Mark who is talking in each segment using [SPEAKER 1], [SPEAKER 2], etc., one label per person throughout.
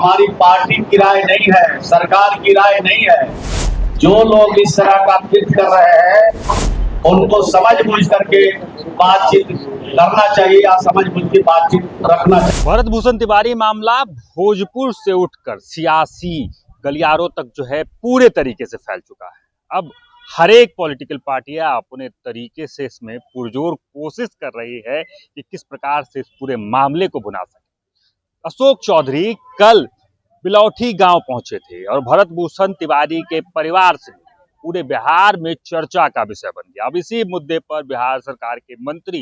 [SPEAKER 1] हमारी पार्टी की राय नहीं है, सरकार की राय नहीं है। जो लोग इस तरह का कृत्य कर रहे हैं उनको समझ बूझ करके बातचीत करना चाहिए या समझ बूझ के बातचीत रखना चाहिए।
[SPEAKER 2] भरत भूषण तिवारी मामला भोजपुर से उठकर सियासी गलियारों तक जो है पूरे तरीके से फैल चुका है। अब हर एक पॉलिटिकल पार्टियां अपने तरीके से इसमें पुरजोर कोशिश कर रही है कि किस प्रकार से इस पूरे मामले को भुना सके। अशोक चौधरी कल बिलौठी गांव पहुंचे थे और भरत भूषण तिवारी के परिवार से पूरे बिहार में चर्चा का विषय बन गया। अब इसी मुद्दे पर बिहार सरकार के मंत्री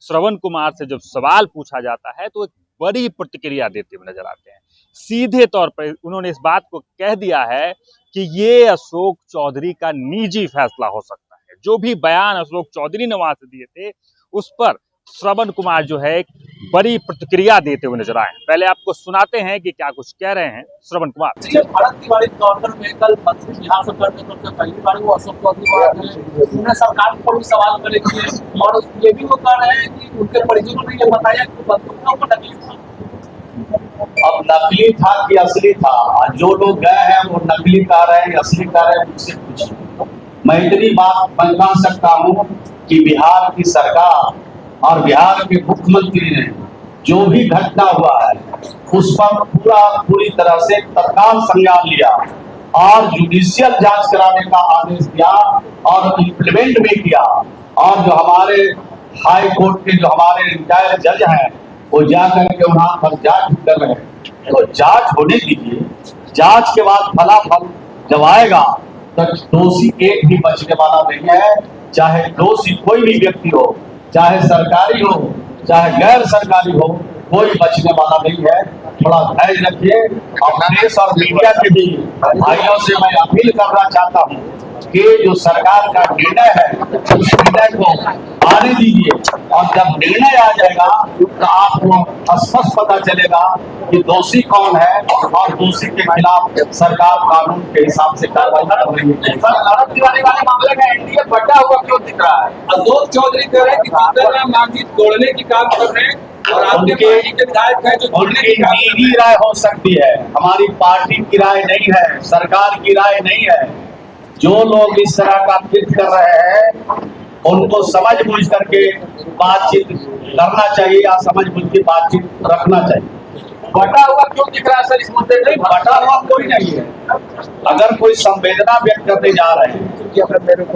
[SPEAKER 2] श्रवण कुमार से जब सवाल पूछा जाता है तो एक बड़ी प्रतिक्रिया देते हुए नजर आते हैं। सीधे तौर पर उन्होंने इस बात को कह दिया है कि ये अशोक चौधरी का निजी फैसला हो सकता है। जो भी बयान अशोक चौधरी ने वहां से दिए थे उस पर श्रवण कुमार जो है बड़ी प्रतिक्रिया देते हुए नजर आए। पहले आपको सुनाते हैं कि क्या कुछ कह रहे हैं श्रवण कुमार।
[SPEAKER 3] भरत तिवारी गवर्नर में कल मंत्री बिहार सरकार में सबसे पहली बार वो अशोक चौधरी बात है, उन्होंने सरकार पर भी सवाल करे किए और ये भी वो कह रहे हैं कि उनके परिजनों ने ये बताया कि बंदूकों को नकली था।
[SPEAKER 1] अब नकली था कि असली था, जो लोग गए हैं वो नकली कह रहे हैं, असली कह रहे हैं, मुझसे पूछिए। मैं इतनी बात मैं कह सकता हूँ कि बिहार की सरकार और बिहार के मुख्यमंत्री ने जो भी घटना हुआ है उस पर पूरी तरह से तत्काल संज्ञान लिया और जुडिशियल जांच कराने का आदेश दिया और इम्प्लीमेंट भी किया। और जो हमारे हाई कोर्ट के जो हमारे रिटायर्ड जज हैं वो जाकर के वहां पर जांच कर रहे हैं, तो जांच होने दीजिए। जांच के बाद फलाफल जब आएगा तो दोषी एक भी बचने वाला नहीं है। चाहे दोषी कोई भी व्यक्ति हो, चाहे सरकारी हो चाहे गैर सरकारी हो, कोई बचने वाला नहीं है। थोड़ा धैर्य रखिए। और प्रेस और मीडिया के भी भाइयों से मैं अपील करना चाहता हूँ कि जो सरकार का निर्णय है उस निर्णय को आने दीजिए और जब निर्णय आ जाएगा तो आपको स्पष्ट पता चलेगा कि दोषी कौन है और दोषी के खिलाफ सरकार कानून के हिसाब से कार्रवाई कर रही है।
[SPEAKER 3] भरत तिवारी वाले मामले में एनडीए बटा हुआ क्यों दिख रहा है? अशोक चौधरी कह रहे हैं कि जीतनराम मांझी तोड़ने की काम कर रहे हैं और आपके पार्टी के विधायक है जो
[SPEAKER 1] उनकी निजी राय हो सकती है, हमारी पार्टी की राय नहीं है, सरकार की राय नहीं है। जो लोग इस तरह का कृत्य कर रहे हैं उनको समझ बूझ करके बातचीत करना चाहिए या समझ बूझ के बातचीत रखना चाहिए।
[SPEAKER 3] बटा हुआ क्यों दिख रहा है सर? इस मुद्दे
[SPEAKER 1] नहीं, बटा हुआ कोई नहीं है। अगर कोई संवेदना व्यक्त करने जा रहे हैं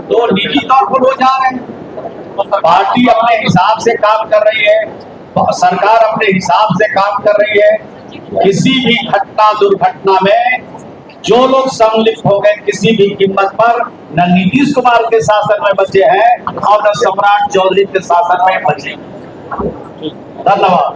[SPEAKER 1] तो निजी तौर पर वो जा रहे हैं। पार्टी अपने हिसाब से काम कर रही है, सरकार अपने हिसाब से काम कर रही है। किसी भी घटना दुर्घटना में जो लोग सम्मिलित हो गए किसी भी कीमत पर, न नीतीश कुमार के शासन में बचे हैं और न सम्राट चौधरी के शासन में बचे। धन्यवाद।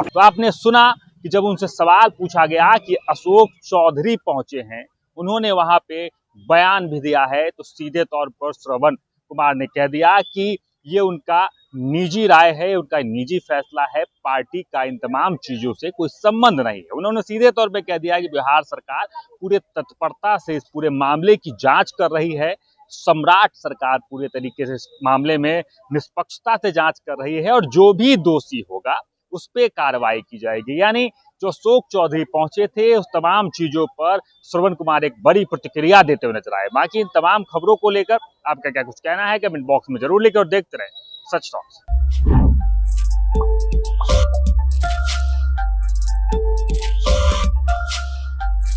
[SPEAKER 2] तो आपने सुना कि जब उनसे सवाल पूछा गया कि अशोक चौधरी पहुंचे हैं, उन्होंने वहां पे बयान भी दिया है, तो सीधे तौर पर श्रवण कुमार ने कह दिया कि ये उनका निजी राय है, उनका निजी फैसला है, पार्टी का इन तमाम चीजों से कोई संबंध नहीं है। उन्होंने सीधे तौर पे कह दिया कि बिहार सरकार पूरे तत्परता से इस पूरे मामले की जांच कर रही है। सम्राट सरकार पूरे तरीके से इस मामले में निष्पक्षता से जांच कर रही है और जो भी दोषी होगा उस पर कार्रवाई की जाएगी। यानी जो अशोक चौधरी पहुंचे थे उस तमाम चीजों पर श्रवण कुमार एक बड़ी प्रतिक्रिया देते हुए नजर आए। बाकी इन तमाम खबरों को लेकर आपका क्या कुछ कहना है कमेंट बॉक्स में जरूर लिखें और देखते रहें सच टॉक्स।